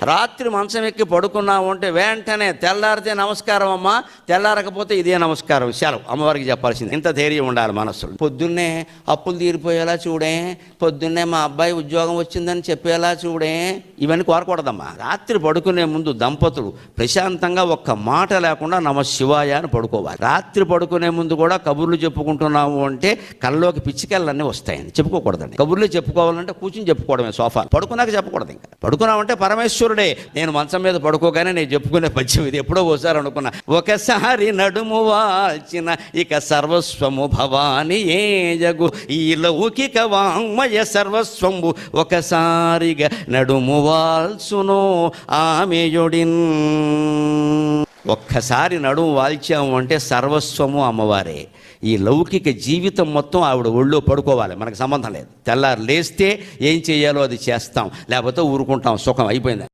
రాత్రి మంచం ఎక్కి పడుకున్నావు అంటే వెంటనే తెల్లారితే నమస్కారం అమ్మా, తెల్లారకపోతే ఇదే నమస్కారం, సెలవు అమ్మవారికి చెప్పాల్సింది. ఇంత ధైర్యం ఉండాలి మనస్సులో. పొద్దున్నే అప్పులు తీరిపోయేలా చూడే, పొద్దున్నే మా అబ్బాయి ఉద్యోగం వచ్చిందని చెప్పేలా చూడే, ఇవన్నీ కోరకూడదమ్మా. రాత్రి పడుకునే ముందు దంపతులు ప్రశాంతంగా ఒక్క మాట లేకుండా నమ శివాయ అని పడుకోవాలి. రాత్రి పడుకునే ముందు కూడా కబుర్లు చెప్పుకుంటున్నాము అంటే కళ్ళలోకి పిచ్చికెళ్ళన్నీ వస్తాయని చెప్పుకోకూడదండి. కబుర్లు చెప్పుకోవాలంటే కూర్చుని చెప్పుకోవడమే, సోఫా. పడుకున్నాక చెప్పకూడదు. ఇంకా పడుకున్నామంటే పరమేశ్వరుడే. నేను మంచం మీద పడుకోగానే నేను చెప్పుకునే పద్యం ఇది. ఎప్పుడో ఒకసారి అనుకున్నా, ఒకసారి నడుము వాల్చిన ఇక సర్వస్వము భవాని ఏ జగు, ఈ లౌకిక వాంగ్మయ సర్వస్వంబు ఒకసారిగా నడుము వాల్సును ఆమెయుడిన్. ఒక్కసారి నడుము వాల్చాము అంటే సర్వస్వము అమ్మవారే. ఈ లౌకిక జీవితం మొత్తం ఆవిడ ఒళ్ళో పడుకోవాలి, మనకు సంబంధం లేదు. తెల్లారు లేస్తే ఏం చేయాలో అది చేస్తాం, లేకపోతే ఊరుకుంటాం, సుఖం అయిపోయింది.